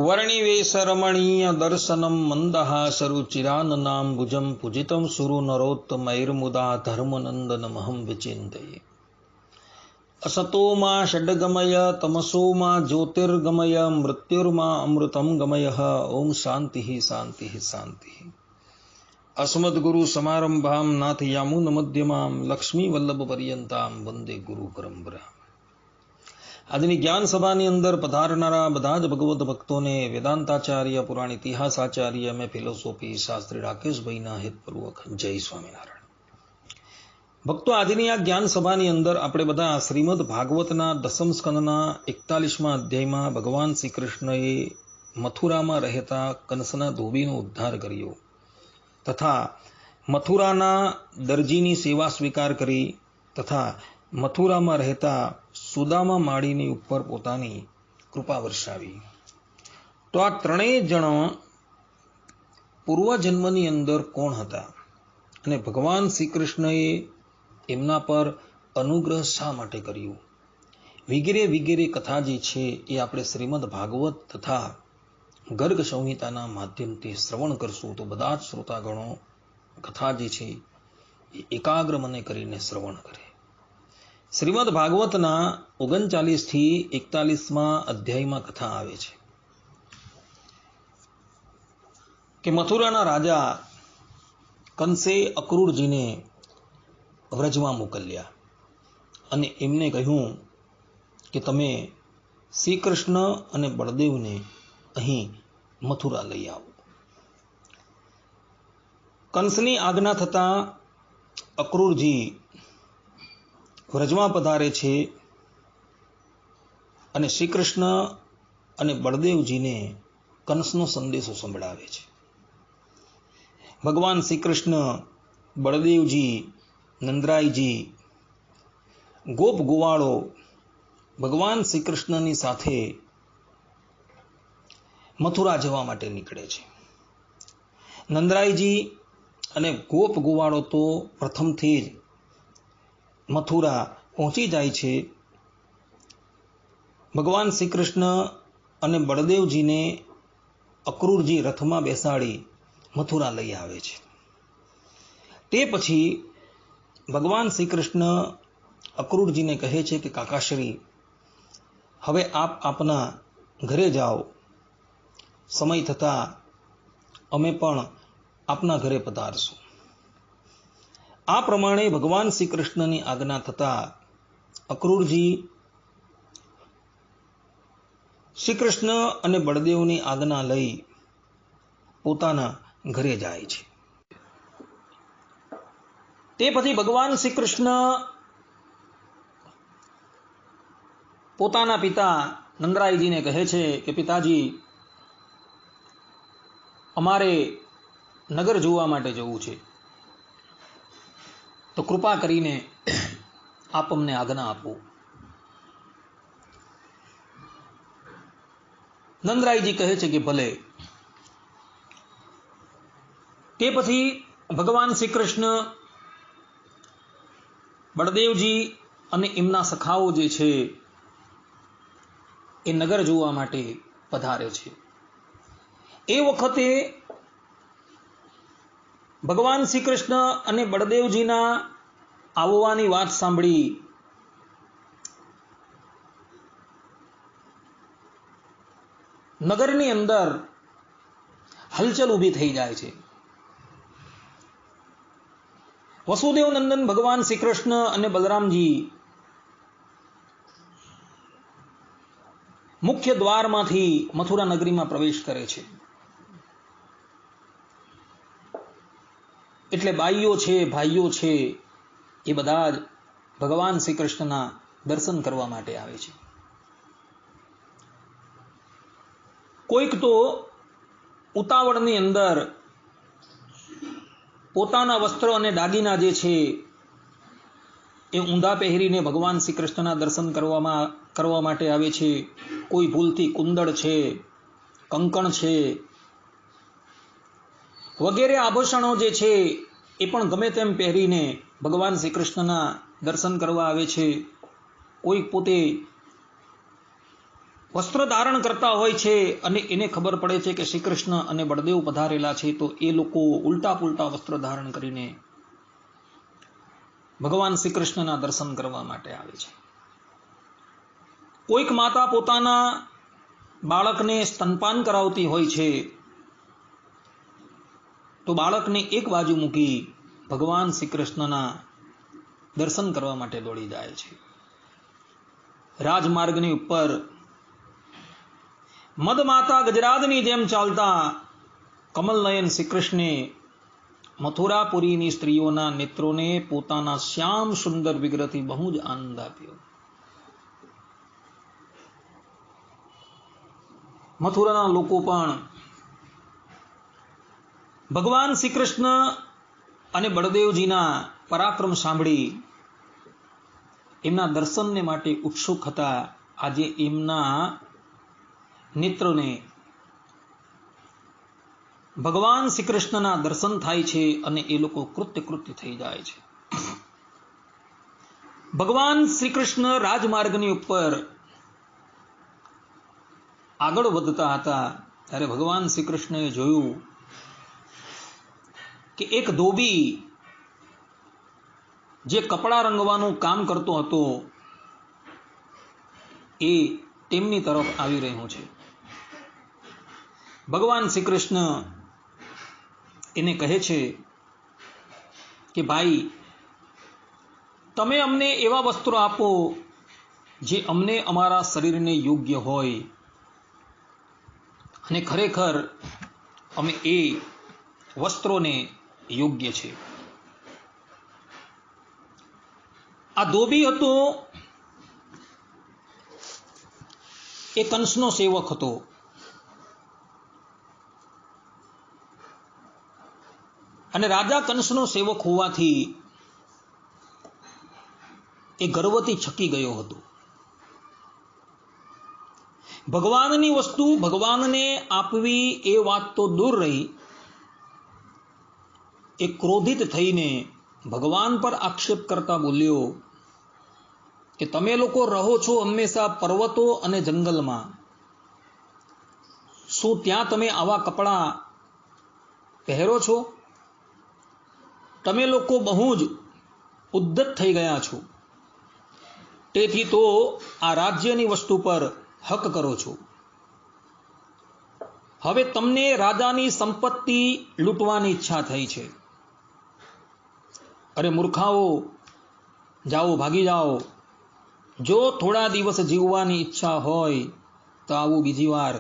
वर्णिवेशरमणीय दर्शनं मन्दहासरुचिराननाम्बुजं पूजितं सुरनरोत्तमैर्मुदा धर्मनन्दनमहं विचिन्तये। असतो मा षड्गमय तमसो मा ज्योतिर्गमय मृत्युर्मा अमृतं गमयः। ओम शांति शांति शांति। अस्मद्गुरु समारंभां नाथयामुन मध्यमां लक्ष्मी वल्लभ पर्यंतां वंदे गुरु परंपरा। આજની જ્ઞાન સભાની અંદર પધારનારા બધા જ ભગવત ભક્તોને વેદાંતાચાર્ય, પુરાણ ઇતિહાસાચાર્ય અને ફિલોસોફી શાસ્ત્રી રાકેશભાઈના હિતપૂર્વક જય સ્વામિનારાયણ. ભક્તો, આજની આ જ્ઞાન સભાની અંદર આપણે બધા શ્રીમદ ભાગવતના દસમ સ્કંદના 41મા અધ્યાયમાં ભગવાન શ્રી કૃષ્ણએ મથુરામાં રહેતા કંસના ધોબીનો ઉદ્ધાર કર્યો તથા મથુરાના દરજીની સેવા સ્વીકાર કરી તથા મથુરામાં રહેતા સુદામા માળીની ઉપર પોતાની કૃપા વર્ષાવી. તો આ ત્રણેય જણ પૂર્વજન્મની અંદર કોણ હતા અને ભગવાન શ્રી કૃષ્ણએ એમના પર અનુગ્રહ શા માટે કર્યું વગેરે વગેરે કથા જે છે એ આપણે શ્રીમદ ભાગવત તથા ગર્ગ સંહિતાના માધ્યમથી શ્રવણ કરશું તો બધા જ શ્રોતાગણો કથા જે છે એ એકાગ્ર મને કરીને શ્રવણ કરે. શ્રીમદ ભાગવતના 39 થી 41મા અધ્યાયમાં કથા આવે છે કે મથુરાના રાજા કંસે અક્રૂરજીને વ્રજમાં મોકલ્યા અને એમને કહ્યું કે તમે શ્રી કૃષ્ણ અને બળદેવને અહીં મથુરા લઈ આવો. કંસની આજ્ઞા થતાં અક્રૂરજી વ્રજમાં પધારે છે અને શ્રી કૃષ્ણ અને બળદેવજીને કંસનો સંદેશો સંભળાવે છે. ભગવાન શ્રી કૃષ્ણ, બળદેવજી, નંદરાયજી, ગોપ ગોવાળો ભગવાન શ્રી કૃષ્ણની સાથે મથુરા જવા માટે નીકળે છે. નંદરાયજી અને ગોપ ગોવાળો તો પ્રથમથી જ મથુરા પહોંચી જાય છે. ભગવાન શ્રી કૃષ્ણ અને બળદેવજીને અક્રૂરજી રથમાં બેસાડી મથુરા લઈ આવે છે. તે પછી ભગવાન શ્રી કૃષ્ણ અક્રૂરજીને કહે છે કે કાકાશ્રી, હવે આપ આપના ઘરે જાઓ. સમય થતાં અમે પણ આપના ઘરે પધારશું. આ પ્રમાણે ભગવાન શ્રી કૃષ્ણની આજ્ઞા થતાં અક્રૂરજી શ્રી કૃષ્ણ અને બળદેવની આજ્ઞા લઈ પોતાના ઘરે જાય છે. તે પછી ભગવાન શ્રી કૃષ્ણ પોતાના પિતા નંદરાયજીને કહે છે કે પિતાજી, અમારે નગર જોવા માટે જવું છે, તો કૃપા કરીને આપ અમને આજ્ઞા આપો. નંદરાયજી કહે છે કે ભલે. તે પછી ભગવાન શ્રી કૃષ્ણ, બળદેવજી અને એમના સખાઓ જે છે એ નગર જોવા માટે પધારે છે. એ વખતે ભગવાન શ્રી કૃષ્ણ અને બળદેવજીના આવવાની વાત સાંભળી નગરની અંદર હલચલ ઊભી થઈ જાય છે. વસુદેવ નંદન ભગવાન શ્રી કૃષ્ણ અને બલરામજી મુખ્ય દ્વારમાંથી મથુરા નગરીમાં પ્રવેશ કરે છે. એટલે બાઈઓ છે, ભાઈઓ છે, એ બધા જ ભગવાન શ્રી કૃષ્ણના દર્શન કરવા માટે આવે છે. કોઈક તો ઉતાવળની અંદર પોતાના વસ્ત્ર અને દાગીના જે છે એ ઊંધા પહેરીને ભગવાન શ્રી કૃષ્ણના દર્શન કરવા માટે આવે છે. કોઈ ભૂલથી કુંડળ છે, કંકણ છે વગેરે આભૂષણો જે છે એ પણ ગમે તેમ પહેરીને ભગવાન શ્રી કૃષ્ણના દર્શન કરવા આવે છે. કોઈ પોતે વસ્ત્ર ધારણ કરતા હોય છે અને એને ખબર પડે છે કે શ્રી કૃષ્ણ અને બળદેવ પધારેલા છે, તો એ લોકો ઉલટા પુલટા વસ્ત્ર ધારણ કરીને ભગવાન શ્રી કૃષ્ણના દર્શન કરવા માટે આવે છે. કોઈક માતા પોતાના બાળકને સ્તનપાન કરાવતી હોય છે, તો બાળકને એક બાજુ મૂકી ભગવાન શ્રી કૃષ્ણના દર્શન કરવા માટે દોડી જાય છે. રાજમાર્ગની ઉપર મદમાતા ગજરાદની જેમ ચાલતા કમલનયન શ્રી કૃષ્ણે મથુરાપુરીની સ્ત્રીઓના નેત્રોને પોતાના શ્યામ સુંદર વિગ્રહથી બહુ જ આનંદ આપ્યો. મથુરાના લોકો પણ ભગવાન શ્રી કૃષ્ણ અને બળદેવજીના પરાક્રમ સાંભળી એમના દર્શનને માટે ઉત્સુક હતા. આજે એમના નેત્રોને ભગવાન શ્રી કૃષ્ણના દર્શન થાય છે અને એ લોકો કૃત્ય થઈ જાય છે. ભગવાન શ્રી કૃષ્ણ રાજમાર્ગની ઉપર આગળ વધતા હતા ત્યારે ભગવાન શ્રી કૃષ્ણએ જોયું કે એક ધોબી જે કપડા રંગવાનું કામ કરતો હતો એ તેમની તરફ આવી રહ્યો છે. ભગવાન શ્રી કૃષ્ણ એને કહે છે કે ભાઈ, તમે અમને એવા વસ્ત્રો આપો જે અમને અમારા શરીરને યોગ્ય હોય, અને ખરેખર અમે એ વસ્ત્રોને યોગ્ય છે. આ ધોબી હતો એ કંસનો સેવક હતો. અને રાજા કંસનો સેવક હોવાથી એ ગર્વથી છકી ગયો હતો. ભગવાનની વસ્તુ ભગવાનને આપવી એ વાત તો દૂર રહી, એ ક્રોધિત થઈને ભગવાન પર આક્ષેપ કરતા બોલ્યો કે તમે લોકો રહો છો હંમેશા પર્વતો અને જંગલમાં, શું ત્યાં તમે આવા કપડા પહેરો છો? તમે લોકો બહુ જ ઉદ્ધત થઈ ગયા છો, તેથી તો આ રાજ્યની વસ્તુ પર હક કરો છો. હવે તમને રાજાની સંપત્તિ લૂંટવાની ઈચ્છા થઈ છે. અરે મૂર્ખાઓ, જાઓ, ભાગી જાઓ. જો થોડા દિવસ જીવવાની ઈચ્છા હોય તો આવું બીજી વાર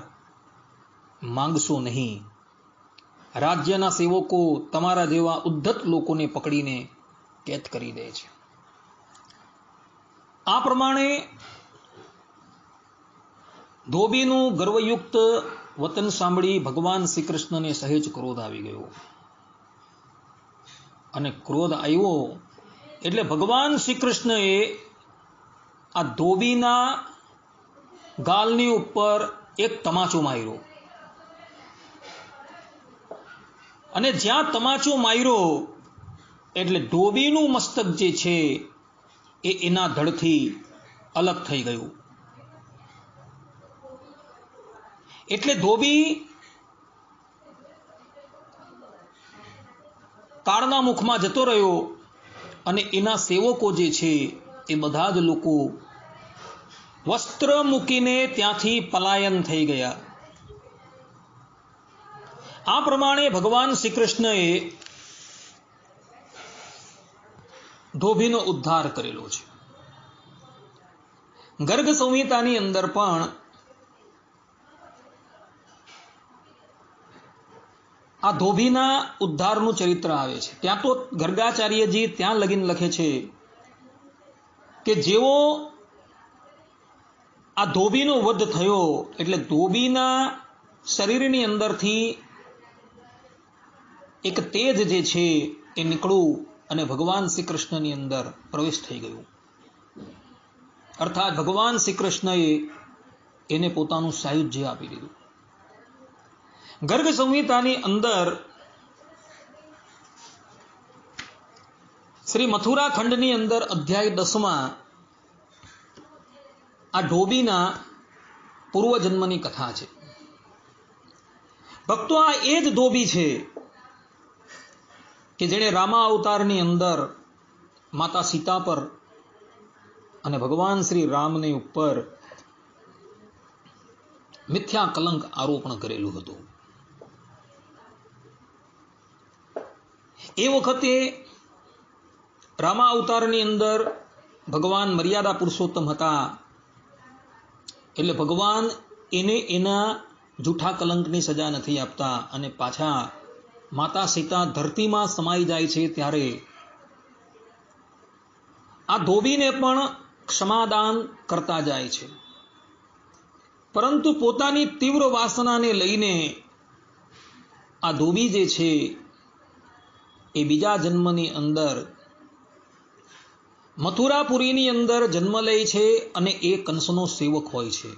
માંગશો નહીં. રાજ્યના સેવકો તમારા જેવા ઉદ્ધત લોકોને પકડીને કેદ કરી દે છે. આ પ્રમાણે ધોબીનું ગર્વયુક્ત વતન સાંભળી ભગવાન શ્રી કૃષ્ણને સહેજ ક્રોધ આવી ગયો. અને ક્રોધ આવ્યો એટલે ભગવાન શ્રી કૃષ્ણએ આ ધોબીના ગાલની ઉપર એક તમાચો માર્યો. અને જ્યાં તમાચો માર્યો એટલે ધોબીનું મસ્તક જે છે એ એના ધડથી અલગ થઈ ગયું. એટલે ધોબી કાળના મુખમાં જતો રહ્યો અને એના સેવકો જે છે એ બધા જ લોકો વસ્ત્ર મૂકીને ત્યાંથી પલાયન થઈ ગયા. આ પ્રમાણે ભગવાન શ્રી કૃષ્ણએ ધોબીનો ઉદ્ધાર કરેલો છે. ગર્ગ સંહિતાની અંદર પણ આ ધોબીના ઉદ્ધારનું ચરિત્ર આવે છે. ત્યાં તો ગર્ગાચાર્યજી ત્યાં લગીન લખે છે કે જેવો આ ધોબીનો વધ થયો એટલે ધોબીના શરીરની અંદરથી એક તેજ જે છે એ નીકળ્યું અને ભગવાન શ્રી કૃષ્ણની અંદર પ્રવેશ થઈ ગયું. અર્થાત ભગવાન શ્રી કૃષ્ણએ એને પોતાનું સાયુજ્ય આપી દીધું. ગર્ગ સંહિતાની અંદર શ્રી મથુરા ખંડની અંદર અધ્યાય 10માં આ ધોબીના પૂર્વજન્મની કથા છે. ભક્તો, આ એ જ ધોબી છે કે જેણે રામા અવતારની અંદર માતા સીતા પર અને ભગવાન શ્રી રામની ઉપર મિથ્યા કલંક આરોપણ કરેલું હતું. એ વખતે રામા અવતારની અંદર ભગવાન મર્યાદા પુરુષોત્તમ હતા, એટલે ભગવાન એને એના જૂઠા કલંકની સજા નથી આપતા અને પાછા માતા સીતા ધરતીમાં સમાઈ જાય છે ત્યારે આ ધોબીને પણ ક્ષમાદાન કરતા જાય છે. પરંતુ પોતાની તીવ્ર વાસનાને લઈને આ ધોબી જે છે એ બીજા જન્મની અંદર મથુરાપુરીની અંદર જન્મ લે છે અને એ કંસનો સેવક હોય છે.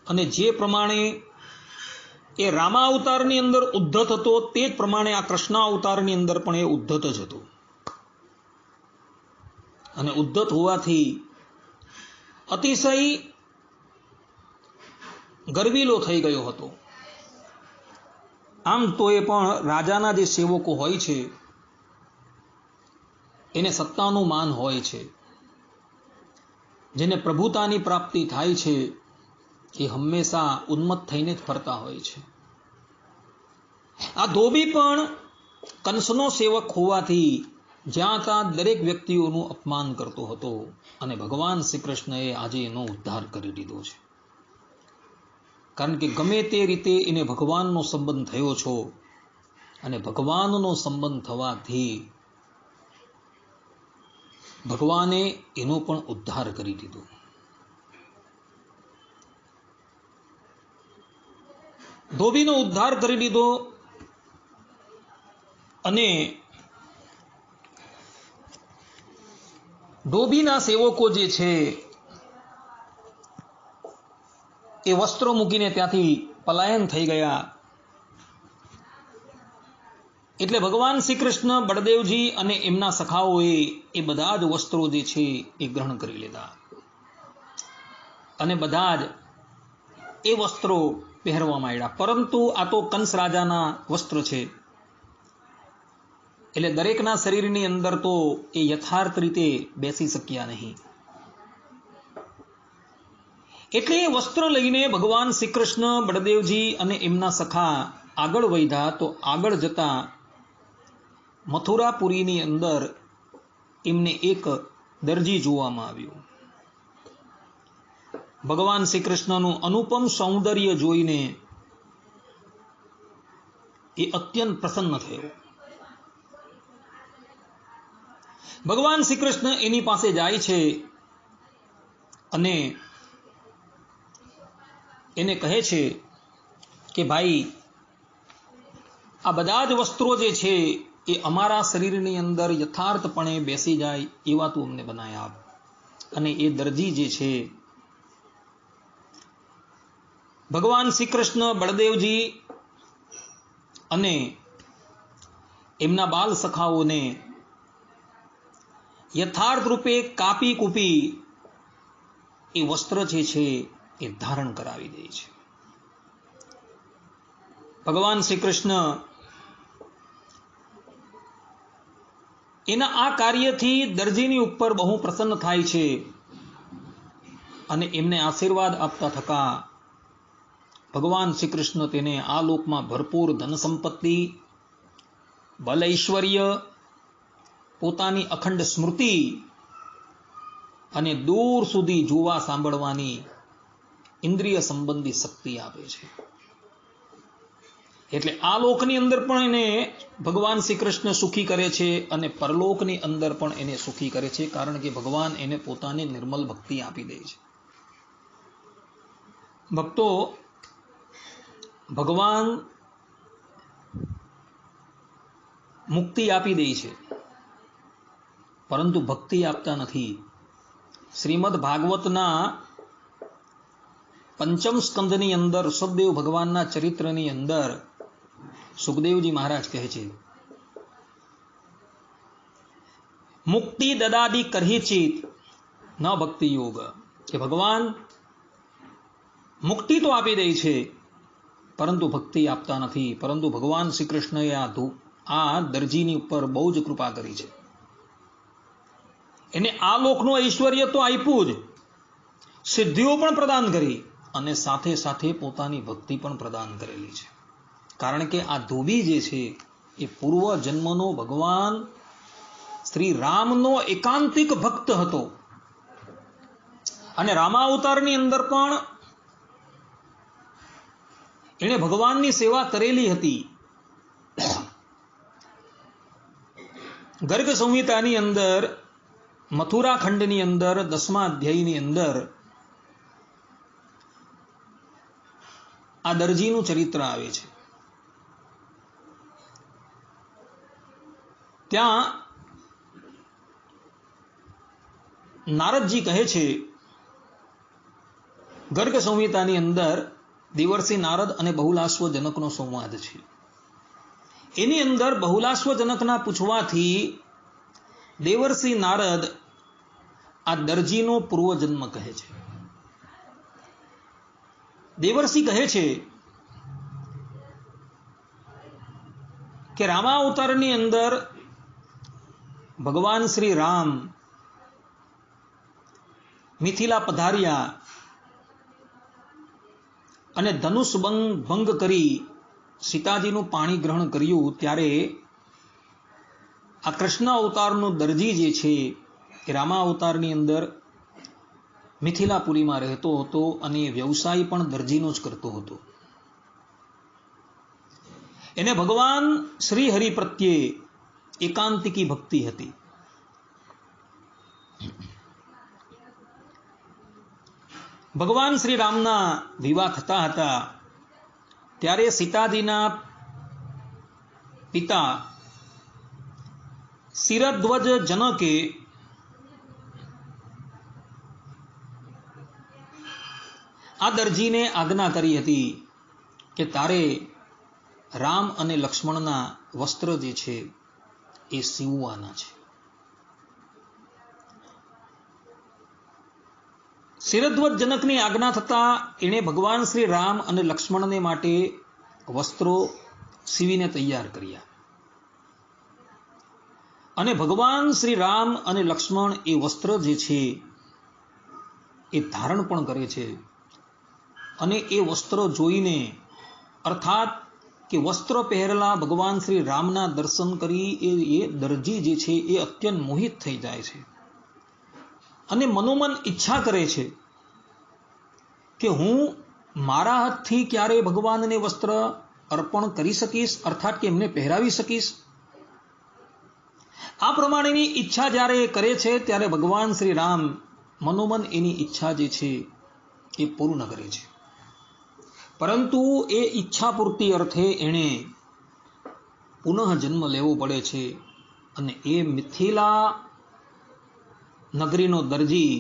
અને જે પ્રમાણે એ રામા અવતારની અંદર ઉદ્ધત હતો તે જ પ્રમાણે આ કૃષ્ણ અવતારની અંદર પણ એ ઉદ્ધત જ હતો. અને ઉદ્ધત હોવાથી અતિશય ગર્વીલો થઈ ગયો હતો. આમ તો એ પણ રાજાના જે સેવકો હોય છે એને સત્તાનું માન હોય છે, જેને પ્રભુતાની પ્રાપ્તિ થાય છે એ હંમેશા ઉન્મત્ત થઈને જ ફરતા હોય છે. આ ધોબી પણ કંસનો સેવક હોવાથી જ્યાં ત્યાં દરેક વ્યક્તિઓનું અપમાન કરતો હતો અને ભગવાન શ્રી કૃષ્ણએ આજે એનો ઉદ્ધાર કરી દીધો છે. કારણ કે ગમે તે રીતે એને ભગવાનનો સંબંધ થયો છો અને ભગવાનનો સંબંધ થવાથી ભગવાને એનો પણ ઉદ્ધાર કરી દીધો. ધોબીનો ઉદ્ધાર કરી દીધો અને ધોબીના સેવકો જે છે એ વસ્ત્રો મૂકીને ત્યાંથી પલાયન થઈ ગયા. એટલે ભગવાન શ્રી કૃષ્ણ, બળદેવજી અને એમના સખાઓએ એ બધા જ વસ્ત્રો જે છે એ ગ્રહણ કરી લીધા અને બધા જ એ વસ્ત્રો પહેરવા માંડ્યા. પરંતુ આ તો કંસ રાજાના વસ્ત્ર છે એટલે દરેકના શરીરની અંદર તો એ યથાર્થ રીતે બેસી શક્યા નહીં. એટલે એ વસ્ત્ર લઈને ભગવાન શ્રી કૃષ્ણ, બળદેવજી અને એમના સખા આગળ વધ્યા. તો આગળ જતા મથુરાપુરીની અંદર એમને એક દરજી જોવામાં આવ્યું. ભગવાન શ્રી કૃષ્ણનું અનુપમ સૌંદર્ય જોઈને એ અત્યંત પ્રસન્ન થયો. ભગવાન શ્રી કૃષ્ણ એની પાસે જાય છે અને એને કહે છે કે ભાઈ, આ બધા જ વસ્ત્રો જે છે એ અમારા શરીરની અંદર યથાર્થપણે બેસી જાય એવા તું અમને બનાવી આપ. અને એ દરજી જે છે ભગવાન શ્રી કૃષ્ણ, બળદેવજી અને એમના બાલ સખાઓને યથાર્થ રૂપે કાપી કૂપી એ વસ્ત્ર જે છે એ ધારણ કરાવી દે છે. ભગવાન શ્રી કૃષ્ણ એના આ કાર્યથી દરજીની ઉપર બહુ પ્રસન્ન થાય છે અને એમને આશીર્વાદ આપતા થકા ભગવાન શ્રી કૃષ્ણ તેને આ લોકમાં ભરપૂર ધન સંપત્તિ, બલ, ઐશ્વર્ય, પોતાની અખંડ સ્મૃતિ અને દૂર સુધી જોવા સાંભળવાની ઇન્દ્રિય સંબંધી શક્તિ આપે છે. એટલે આ લોકની અંદર પણ એને ભગવાન શ્રી કૃષ્ણ સુખી કરે છે અને પરલોકની અંદર પણ એને સુખી કરે છે, કારણ કે ભગવાન એને પોતાની નિર્મલ ભક્તિ આપી દે છે. ભક્તો, ભગવાન મુક્તિ આપી દે છે પરંતુ ભક્તિ આપતા નથી. શ્રીમદ ભાગવતના પંચમ સ્કંદની અંદર ઋષભદેવ ભગવાનના ચરિત્રની અંદર સુખદેવજી મહારાજ કહે છે, મુક્તિ દદાદી કરહિચિત ન ભક્તિ યોગ, કે ભગવાન મુક્તિ તો આપી દે છે, પરંતુ ભક્તિ આપતા નથી. પરંતુ ભગવાન શ્રી કૃષ્ણએ આ દરજીની ઉપર બહુ જ કૃપા કરી છે. એને આ લોકનું ઐશ્વર્ય તો આપ્યું જ, સિદ્ધિઓ પણ પ્રદાન કરી અને સાથે સાથે પોતાની ભક્તિ પણ પ્રદાન કરેલી છે. કારણ કે આ ધોબી જે છે એ પૂર્વ જન્મનો ભગવાન શ્રી રામનો એકાંતિક ભક્ત હતો અને રામાવતારની અંદર પણ એણે ભગવાનની સેવા કરેલી હતી. ગર્ગ સંહિતાની અંદર મથુરા ખંડની અંદર 10મા અધ્યાયની અંદર આ દરજીનું ચરિત્ર આવે છે. ત્યાં નારદજી કહે છે, ગર્ગ સંહિતાની અંદર દેવર્ષિ નારદ અને બહુલાશ્વ જનકનો સંવાદ છે. એની અંદર બહુલાશ્વ જનકના પૂછવાથી દેવર્ષિ નારદ આ દરજીનો પૂર્વજન્મ કહે છે. દેવર્ષિ કહે છે કે રામાવતારની અંદર ભગવાન શ્રી રામ મિથિલા પધાર્યા અને ધનુષ ભંગ કરી સીતાજીનું પાણી ગ્રહણ કર્યું, ત્યારે આ કૃષ્ણ અવતારનો દરજી જે છે એ રામા અવતારની અંદર મિથિલાપુરીમાં રહેતો હતો અને વ્યવસાય પણ દરજીનો જ કરતો હતો. એને ભગવાન શ્રી હરિ પ્રત્યે એકાંતિકી ભક્તિ હતી. ભગવાન શ્રી રામના વિવાહ થતા હતા ત્યારે સીતાજીના પિતા શિરધ્વજ જનકે આ દરજીને આજ્ઞા કરી હતી કે તારે રામ અને લક્ષ્મણના વસ્ત્ર જે છે એ સીવવાના છે. શિરધ્વજ જનકની આજ્ઞા થતા એણે ભગવાન શ્રી રામ અને લક્ષ્મણને માટે વસ્ત્રો સીવીને તૈયાર કર્યા અને ભગવાન શ્રી રામ અને લક્ષ્મણ એ વસ્ત્ર જે છે એ ધારણ પણ કરે છે. અને એ વસ્ત્રો જોઈને, અર્થાત કે વસ્ત્ર પહેરેલા ભગવાન શ્રી રામના દર્શન કરી એ દરજી જે છે એ અત્યંત મોહિત થઈ જાય છે અને મનોમન ઈચ્છા કરે છે કે હું મારા હાથથી ક્યારે ભગવાનને વસ્ત્ર અર્પણ કરી શકીશ, અર્થાત કે એમને પહેરાવી શકીશ. આ પ્રમાણેની ઈચ્છા જ્યારે કરે છે ત્યારે ભગવાન શ્રી રામ મનોમન એની ઈચ્છા જે છે એ પૂર્ણ કરે છે. પરંતુ એ ઈચ્છા પૂર્તિ અર્થે એણે પુનઃ જન્મ લેવો પડે છે અને એ મિથિલા નગરીનો દરજી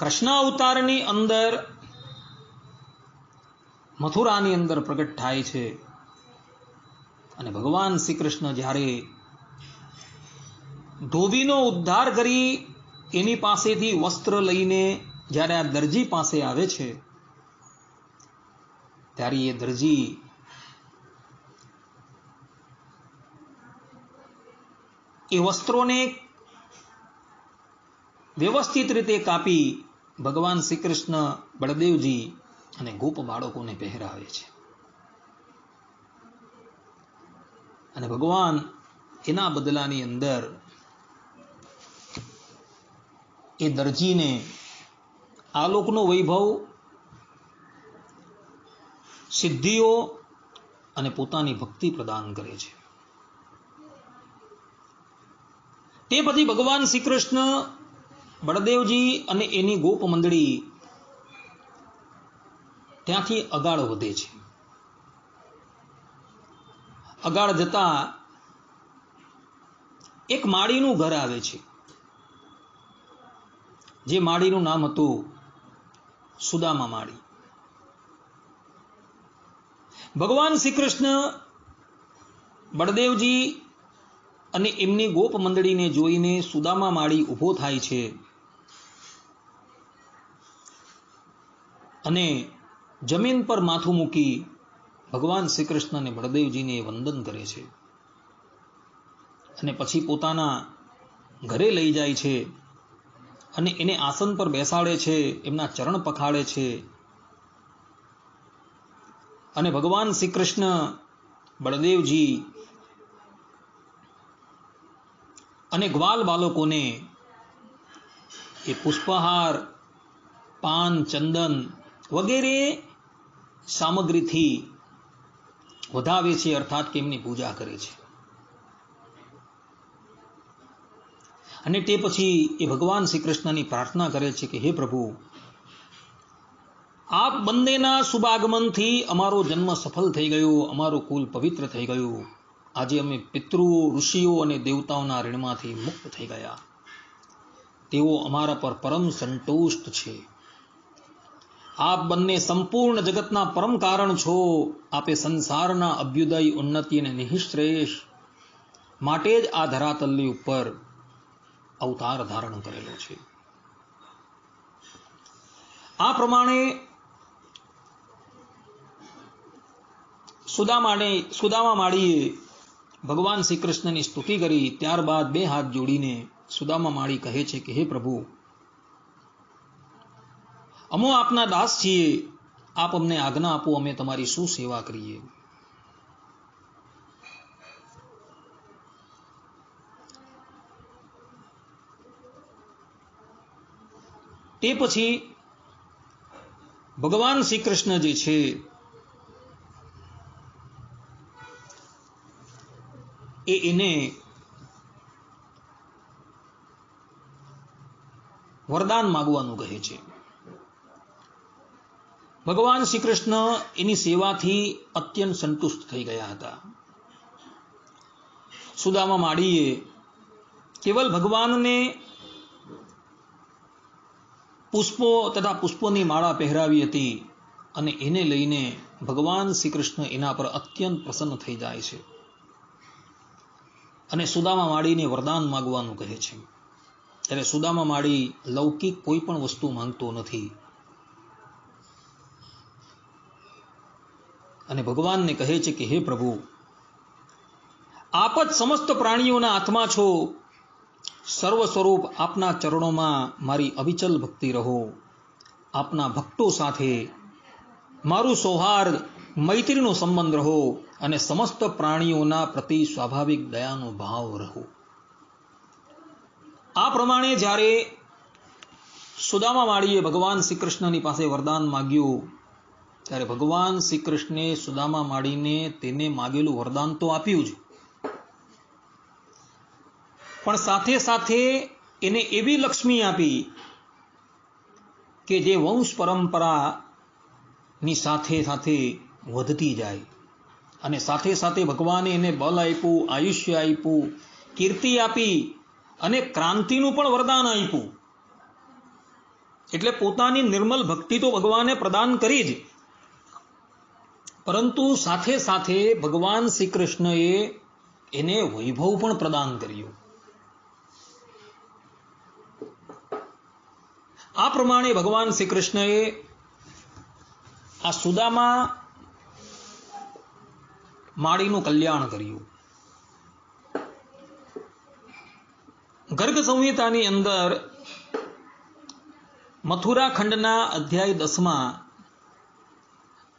કૃષ્ણ અવતારની અંદર મથુરાની અંદર પ્રગટ થાય છે અને ભગવાન શ્રી કૃષ્ણ જ્યારે ધોબીનો ઉદ્ધાર કરી એની પાસેથી વસ્ત્ર લઈને જ્યારે આ દરજી પાસે આવે છે ત્યારે એ દરજી એ વસ્ત્રોને વ્યવસ્થિત રીતે કાપી ભગવાન શ્રી કૃષ્ણ, બળદેવજી અને ગોપ બાળકોને પહેરાવે છે અને ભગવાન એના બદલાની અંદર એ દરજીને આલોકનો વૈભવ, સિદ્ધિઓ અને પોતાની ભક્તિ પ્રદાન કરે છે. તે પછી ભગવાન શ્રી કૃષ્ણ, બળદેવજી અને એની ગોપ મંડળી ત્યાંથી અગાળ વધે છે. અગાળ જતા એક માળીનું ઘર આવે છે, જે માળીનું નામ હતું સુદામા માળી. ભગવાન શ્રી કૃષ્ણ, બળદેવજી અને એમની ગોપ મંડળીને જોઈને સુદામા માળી ઊભો થાય છે અને જમીન પર માથું મૂકી ભગવાન શ્રી કૃષ્ણ અને બળદેવજીને વંદન કરે છે અને પછી પોતાના ઘરે લઈ જાય છે અને એને આસન પર બેસાડે છે, એમના ચરણ પખાડે છે અને ભગવાન શ્રી કૃષ્ણ બળદેવજી અને ગ્વાલ બાળકોને એ પુષ્પહાર, પાન, ચંદન વગેરે સામગ્રીથી વધાવે છે, અર્થાત કે એમની પૂજા કરે છે. અને તે પછી એ ભગવાન શ્રી કૃષ્ણની પ્રાર્થના કરે છે કે હે પ્રભુ, આપ બંનેના શુભાગમનથી અમારો જન્મ સફળ થઈ ગયો, અમારું કુલ પવિત્ર થઈ ગયું. આજે અમે પિતૃઓ, ઋષિઓ અને દેવતાઓના ઋણમાંથી મુક્ત થઈ ગયા. તેઓ અમારા પર પરમ સંતુષ્ટ છે. આપ બંને સંપૂર્ણ જગતના પરમ કારણ છો. આપે સંસારના અભ્યુદય, ઉન્નતિ અને નિઃશ્રેષ માટે જ આ ધરાતલની ઉપર અવતાર ધારણ કરેલો છે. આ પ્રમાણે સુદામા માળીએ ભગવાન શ્રી કૃષ્ણની સ્તુતિ કરી. ત્યારબાદ બે હાથ જોડીને સુદામા માળી કહે છે કે હે પ્રભુ, અમો આપના દાસ છીએ, આપ અમને આજ્ઞા આપો, અમે તમારી શું સેવા કરીએ. તે પછી ભગવાન શ્રી કૃષ્ણ જે છે એને વરદાન માગવાનું કહે છે. ભગવાન શ્રી કૃષ્ણ એની સેવાથી અત્યંત સંતુષ્ટ થઈ ગયા હતા. સુદામા માળીએ કેવલ ભગવાનને પુષ્પો તથા પુષ્પોની માળા પહેરાવી હતી અને એને લઈને ભગવાન શ્રી કૃષ્ણ એના પર અત્યંત પ્રસન્ન થઈ જાય છે અને સુદામા માળીને વરદાન માગવાનું કહે છે. ત્યારે સુદામા માળી લૌકિક કોઈ પણ વસ્તુ માંગતો નથી અને ભગવાનને કહે છે કે હે પ્રભુ, આપ જ સમસ્ત પ્રાણીઓના આત્મા છો. સર્વ સ્વરૂપ આપના ચરણોમાં મારી અવિચલ ભક્તિ રહો. આપના ભક્તો સાથે મારું સૌહાર્દ, મૈત્રીનો સંબંધ રહો અને સમસ્ત પ્રાણીઓના પ્રતિ સ્વાભાવિક દયાનો ભાવ રહો. આ પ્રમાણે જ્યારે સુદામા માળીએ ભગવાન શ્રી કૃષ્ણની પાસે વરદાન માગ્યું, ત્યારે ભગવાન શ્રી કૃષ્ણે સુદામા માળીને તેને માગેલું વરદાન તો આપ્યું જ, પણ સાથે સાથે એને એવી લક્ષ્મી આપી કે જે વંશ પરંપરાની સાથે સાથે વધતી જાય. અને સાથે સાથે ભગવાને એને બળ આપ્યું, આયુષ્ય આપ્યું, કીર્તિ આપી અને ક્રાંતિનું પણ વરદાન આપ્યું. એટલે પોતાની નિર્મલ ભક્તિ તો ભગવાને પ્રદાન કરી જ, પરંતુ સાથે સાથે ભગવાન શ્રી કૃષ્ણએ એને વૈભવ પણ પ્રદાન કર્યું. આ પ્રમાણે ભગવાન શ્રી કૃષ્ણએ આ સુદામા માળીનું કલ્યાણ કર્યું. ગર્ગ સંહિતાની અંદર મથુરા ખંડના અધ્યાય 10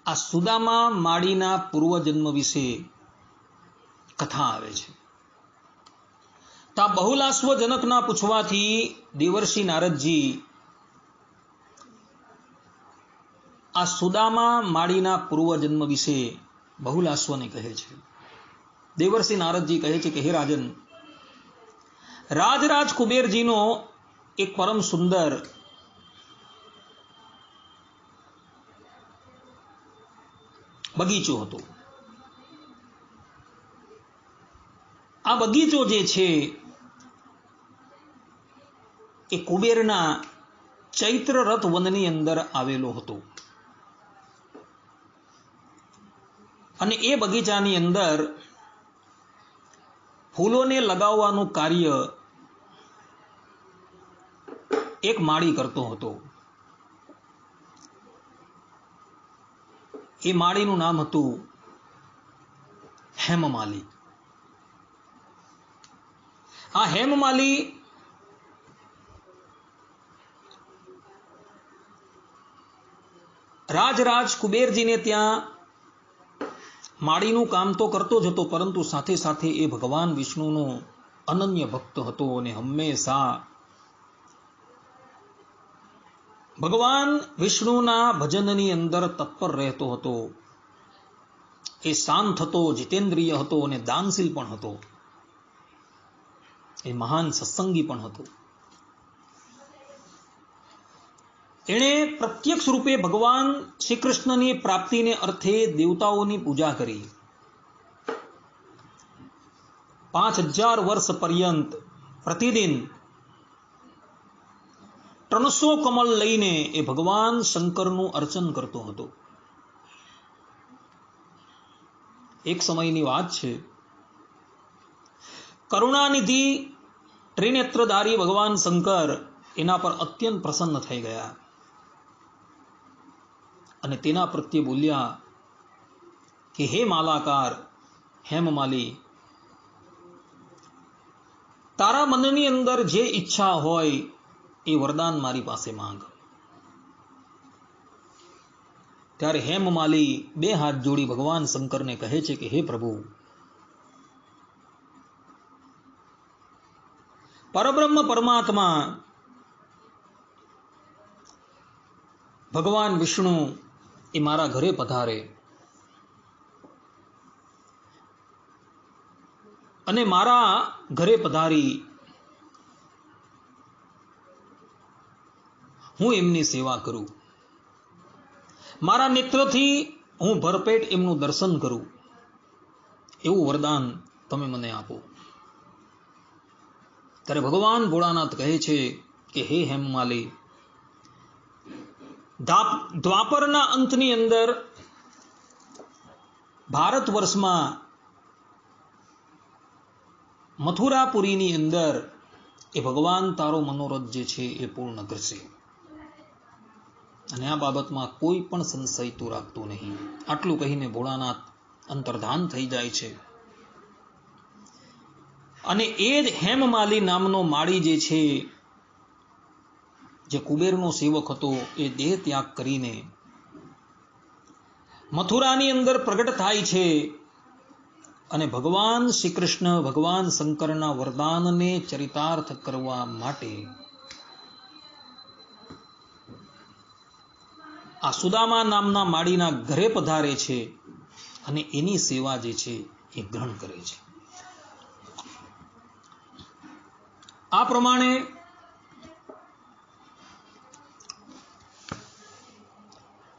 આ સુદામા માળીના પૂર્વજન્મ વિશે કથા આવે છે. તો આ બહુલાશ્વ જનકના પૂછવાથી દેવર્ષિ નારદજી આ સુદામા માળીના પૂર્વજન્મ વિશે બહુલાશ્વને કહે છે. દેવર્ષિ નારદજી કહે છે કે હે રાજન, રાજરાજ કુબેરજીનો એક પરમ સુંદર બગીચો હતો. આ બગીચો જે છે એ કુબેરના ચૈત્ર રથ વનની અંદર આવેલો હતો અને એ બગીચાની અંદર ફૂલોને લગાવવાનું કાર્ય એક માળી કરતો હતો. એ માળીનું નામ હતું હેમમાલી. આ હેમમાલી રાજરાજ કુબેરજીને ત્યાં માળીનું કામ તો કરતો જ હતો, પરંતુ સાથે સાથે એ ભગવાન વિષ્ણુનો અનન્ય ભક્ત હતો અને હંમેશા ભગવાન વિષ્ણુના ભજનની અંદર તત્પર રહેતો હતો. એ શાંત હતો, જીતેન્દ્રિય હતો અને દાનશીલ પણ હતો. એ મહાન સત્સંગી પણ હતો. એણે પ્રત્યક્ષ રૂપે ભગવાન શ્રી કૃષ્ણની પ્રાપ્તિને અર્થે દેવતાઓની પૂજા કરી. 5000 વર્ષ પર્યંત પ્રતિદિન 300 કમલ લઈને એ ભગવાન શંકરનું અર્ચન કરતો હતો. એક સમયની વાત છે, કરુણાનિધિ ત્રિનેત્રધારી ભગવાન શંકર એના પર અત્યંત પ્રસન્ન થઈ ગયા અને તેના પ્રત્યે બોલ્યા કે હે માલાકાર હેમમાલી, તારા મનની અંદર જે ઈચ્છા હોય એ વરદાન મારી પાસે માંગ. ત્યારે હેમમાલી 2 હાથ જોડી ભગવાન શંકરને કહે છે કે હે પ્રભુ, પરબ્રહ્મ પરમાત્મા ભગવાન વિષ્ણુ એ મારા ઘરે પધારે અને મારા ઘરે પધારી હું એમની સેવા કરું, મારા નેત્રથી હું ભરપેટ એમનું દર્શન કરું, એવું વરદાન તમે મને આપો. ત્યારે ભગવાન ભોળાનાથ કહે છે કે હે હેમમાલી, દ્વાપરના અંતની અંદર ભારત વર્ષમાં મથુરાપુરીની અંદર એ ભગવાન તારો મનોરથ જે છે એ પૂર્ણ કરશે અને આ બાબતમાં કોઈ પણ સંશય તું રાખતો નહીં. આટલું કહીને ભોળાનાથ અંતર્ધાન થઈ જાય છે અને એ જ હેમમાલી નામનો માળી જે છે, જે કુબેરનો સેવક હતો, એ દેહ ત્યાગ કરીને મથુરાની અંદર પ્રગટ થાય છે અને ભગવાન શ્રી કૃષ્ણ ભગવાન શંકરના વરદાનને ચરિતાર્થ કરવા માટે આ સુદામા નામના માળીના ઘરે પધારે છે અને એની સેવા જે છે એ ગ્રહણ કરે છે. આ પ્રમાણે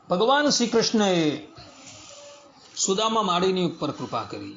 ભગવાન શ્રી કૃષ્ણએ સુદામા માળીની ઉપર કૃપા કરી.